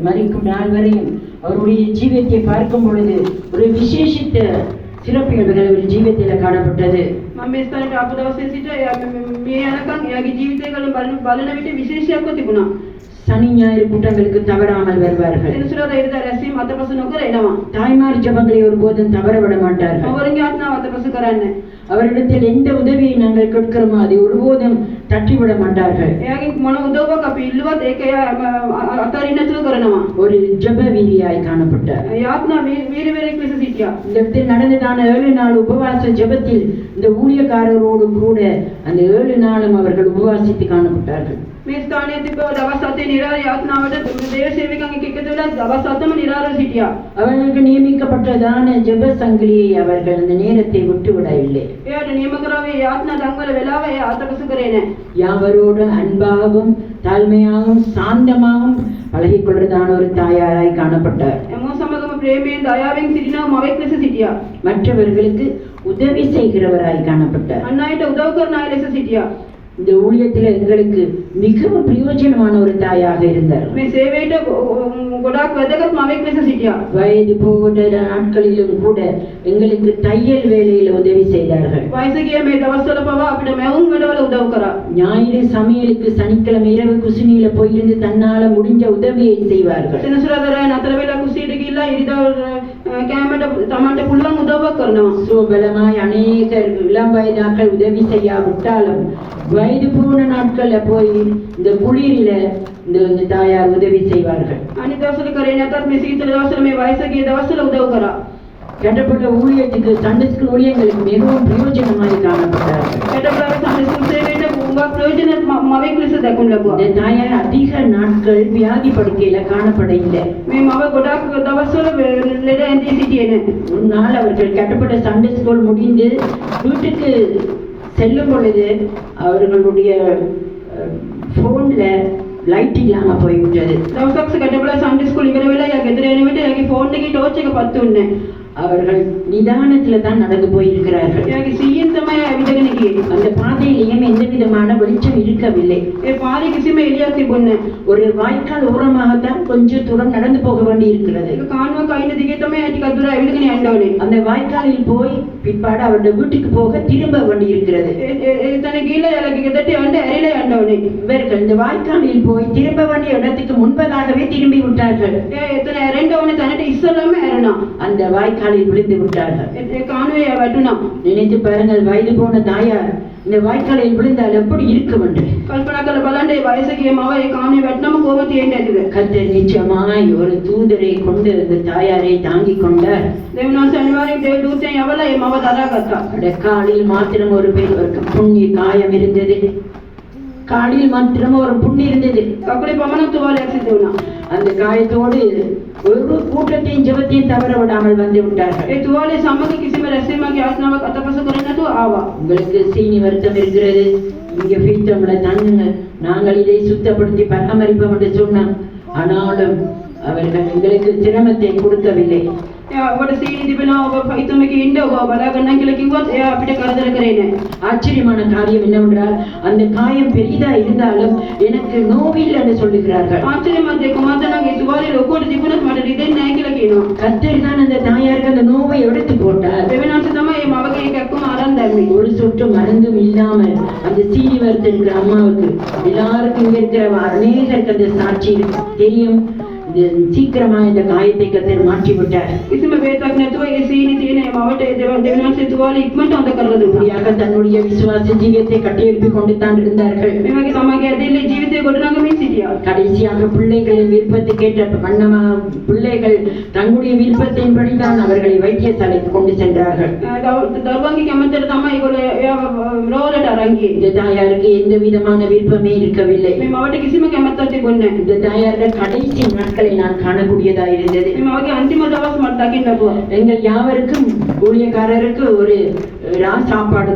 மரிக்கும் நாள் வரையும் அவருடைய ஜீவியத்தை பார்க்கும் பொழுது ஒரு விசேஷித்த சிறப்புகள் ஒரு ஜீவியத்தில் காணப்பட்டது. මම මේ ස්ථානයට ආපු දවසේ සිට මේ යනකම් එයාගේ ජීවිතය බලන විට විශේෂයක්ව තිබුණා. சனி ஞாயிறு கூட்டங்களுக்கு தவறாமல் வருவார்கள். එනිසාද ඉරිදා රැස්වීම අතපස නොකර එනවා. தாய்மார் ஜெபங்களை ஒருபோதும் தவற விட மாட்டார்கள். අවරගේ ආත්මාව අතපස කරන්නේ. அவரிடத்தில் எந்த உதவியை நாங்கள் கேட்கிறோமோ அதை ஒருபோதும் தட்டிவிட மாட்டார்கள். එයාගේ මොන උදව්වක් අපි ඉල්ලුවත් ඒක අතරින් නැතුව කරනවා. ஒரு ஜெப வீரியாய் காணப்பட்டார். ඒ ආත්මා වීරවරයෙක් ලෙස සිටියා. இந்த இடத்தில் நடந்ததான 7 நாள் உபவாச ஜெபத்தில் இந்த ஊழியக்காரரோடு கூட அந்த 7 நாளும் அவர்கள் உபவாசித்து காணப்பட்டார்கள். මේ ස්ථානයේ තිබව දවස් 7 නිරාරී ආත්මාවට දේව සේවකයන් එකතු වෙලා දවස් 7ම නිරාරව සිටියා. அவர்களுக்கு நியமிக்கப்பட்டதான ஜெப சங்கிலியை அவர்கள் அந்த நேரத்தை விட்டு விடவில்லை. එයාට නියම කරාවේ ආත්මා දන්වල වෙලාව ඒ අතපස කරේ නැහැ. யாவரோடு அன்பாகவும் தாழ்மையாகவும் சாந்தமாகவும் பழகிக் கொள்றதான ஒரு தாயாராய் காணப்பட்டார். එමෝ සමගම ප්‍රේමයෙන් දයාවෙන් සිටින මවෙක් ලෙස සිටියා. மற்றவர்களுக்கு உதவி செய்கிறவராய் காணப்பட்டார். අන් අයට උදව් කරන අය ලෙස සිටියා. இந்த ஊழியத்தில் எங்களுக்கு மிகவும் பிரயோஜனமான ஒரு தாயாக இருந்தார். මේ සේවයට ගොඩාක් වැදගත් මවෙක් ලෙස සිටියා. வயது போகிற நாட்களிலும் கூட எங்களுக்கு தையல் வேலையில் உதவி செய்தார்கள். වයස ගිය මේ දවස්වල පවා අපිට මැවුම් වැඩවල උදව් කරා. ஞாயிறு சமையலுக்கு சனிக்கிழமை இரவு குசினியில போயிருந்து தன்னால முடிஞ்ச உதவியை செய்வார்கள். සෙනසුරාදා රෑ නතර වෙලා කුසියට ගිහිල්ලා ඉරිදා කැමරට තමන්ට පුළුවන් උදව්වක් කරනවා. சோபலமாய் அநேகர் இளம் வயதாக்கள் உதவி செய்யாவிட்டாலும் வயது போன நாட்கள்ல போய் இந்த குளிரில இந்த தாயார் உதவி செய்வார்கள். අනිත් දවස්වල කරේ නැතත් මේ සීතල දවස්වල මේ වයස ගිය දවස්වල උදව් කරා. கட்டப்பட்ட ஊழியத்துக்கு சண்டே ஸ்கூல் ஊழியங்களுக்கு மிகவும் பிரயோஜனமாய் காணப்பட்டார்கள். කැටපුරාවේ සම්දේ ස්කූල් සේවයට උඟා ප්‍රයෝජන මවෙක් ලෙස දක්වන්න ලැබුවා. இந்த தாயார் அதிக நாட்கள் வியாதி படுக்கையில காணப்பட இல்லை. මේ මව ගොඩාක් දවස්වල ලෙඩ ඇඳී සිටියේ නැහැ. ஒரு நாள் அவர்கள் கட்டப்பட்ட சண்டே ஸ்கூல் முடிந்து வீட்டுக்கு செல்லும் பொழுது அவர்களுடைய போன்ல லைட் இல்லாம போய்விட்டது. දවසක් කැටපුරා සම්දේ ස්කූල් ඉවර වෙලා යා ගෙදර එන විට එයාගේ ෆෝන් එකේ ටෝච් එක පත්තු වුණේ. அவர்கள் நிதானத்துல தான் நடந்து போயிருக்கிறார்கள். එයාගේ සීයෙන් තමයි ඇවිදගෙන ගියේ. அந்த பாதையிலேயும் எந்த விதமான வெளிச்சம் இருக்கவில்லை. ඒ පාරේ කිසිම එළියක් තිබුණේ නැහැ. ஒரு வாய்க்கால் ஓரமாகத்தான் கொஞ்சம் தூரம் நடந்து போக வேண்டி இருக்கிறது. ඒක කානුවක අයින දිගේ තමයි ටිකක් දුර ඇවිදගෙන යන්න ඕනේ. அந்த வாய்க்காலில் போய் பிற்பாடு அவருடைய வீட்டுக்கு போக திரும்ப வேண்டி இருக்கிறது. එතන ගිහලා එයාගේ ගෙදරට යන්න ඇරිලා යන්න ඕනේ. இவர்கள் இந்த வாய்க்காலில் போய் திரும்ப வேண்டிய இடத்துக்கு முன்பதாகவே திரும்பி விட்டார்கள். එතන ඇරෙන්න ඕනේ තැනට ඉස්සෙල්ලාම ඇරෙනවා. அந்த வாய்க்காலில் விழுந்து விட்டார்கள். ඒ කානුවේ වැටුණා. நினைத்து பாருங்கள், வயது போன தாயார் இந்த வாய்க்காலில் விழுந்தால் எப்படி இருக்கும் என்று. කල්පනා කරලා බලන්න මේ වයස ගිය මව ඒ කානුවේ වැටුනම කොහොම තියෙන්නේ නැතිද? கர்த்தர் நிச்சயமாய் ஒரு தூதரை கொண்டு அந்த தாயாரை தாங்கிக் கொண்டார். දෙවියන්ස අනිවාර්යෙන් දේව දූතයන් යවලා මේ මව දරාගත්තා. காலில் மாத்திரம் ஒரு புண்ணிய காயம் இருந்தது. காலில் மாத்திரம் ஒரு புண்ணு இருந்தது. කකුලේ පමණක් තුවාලයක් සිද්ධ වුණා. அந்த காயத்தோடு ஒரு கூட்டத்தையும் ஜெபத்தையும் தவற விடாமல் வந்து விட்டார்கள். ඒ තුවාලේ සමග කිසිම රැස්වීමක් යාඥාවක් අතපස කරන්නේ නැතුව ආවා. உங்களுக்கு சீனி வருத்தம் இருக்கிறது, இங்க பீத்தம்ல தங்குங்க, நாங்கள் இதை சுத்தப்படுத்தி பராமரிப்போம் என்று சொன்னான். ஆனாலும் அவர்கள் எங்களுக்கு சிரமத்தை கொடுக்கவில்லை. ඔබට සීනි තිබෙනවා, ඔබ පයිතුමක ඉන්න, ඔබ බලා ගන්න කියලා කිව්වත් එයා අපිට කරදර කරේ නැහැ. ஆச்சரியமான காரியம் என்னவென்றால் அந்த காயம் பெரிதா இருந்தாலும் எனக்கு நோவில் என்று சொல்லுகிறார்கள். ආශ්චර්යමත් දෙයක් කොහොමද නම් ඒ තුවාලේ ලොකුවට තිබුණත් මට රිදෙන්නේ නැහැ කියලා කියනවා. கர்த்தர் தான் அந்த தாயாருக்கு அந்த நோவை எடுத்து போட்டார். දෙවියන්ස තමයි මේ මවගේ එකක්ම අරන් දැම්මේ. ஒரு சொட்டு மருந்தும் இல்லாமல் அந்த சீனி வறுத்திருக்கிற அம்மாவுக்கு எல்லாருக்கும் இங்க இருக்கிற அநேகருக்கு அந்த சாட்சி தெரியும். சீக்கிரமா இந்த காயத்தை கர்த்தர் மாற்றி விட்டார். කිසිම වේදක් නැතුව ඒ සීනි තියෙන මේ මවට දෙවියන්ස තුවාලේ ඉක්මනට හොඳ කරලා දුන්නා. தன்னுடைய விசுவாச ஜீவியத்தை கட்டியெழுப்பிக் கொண்டு தான் இருந்தார்கள். මේ වගේ තමගේ ඇදෙල්ලේ ජීවිතේ ගොඩනගමින් සිටියා. கடைசியாக பிள்ளைகளின் விருப்பத்துக்கு ஏற்ற வண்ணமா பிள்ளைகள் தங்களுடைய விருப்பத்தின்படி தான் அவர்களை வைத்தியசாலைக்கு கொண்டு சென்றார்கள். දරුවන්ගේ කැමැත්තට තමයි ඒගොල්ලෝ එයා රෝලට අරන් ගියේ. இந்த தாயாருக்கு எந்த விதமான விருப்பமே இருக்கவில்லை. මේ මවට කිසිම කැමැත්තක් තිබුණේ නැහැ. இந்த தாயாருடைய கடைசி நாட்களை நான் காணக்கூடியதா இருந்தது. මේ මවගේ අන්තිම දවස් මට දකින්න ලැබුවා. எங்கள் யாவருக்கும் ஊழியக்காரருக்கு ஒரு சாப்பாடு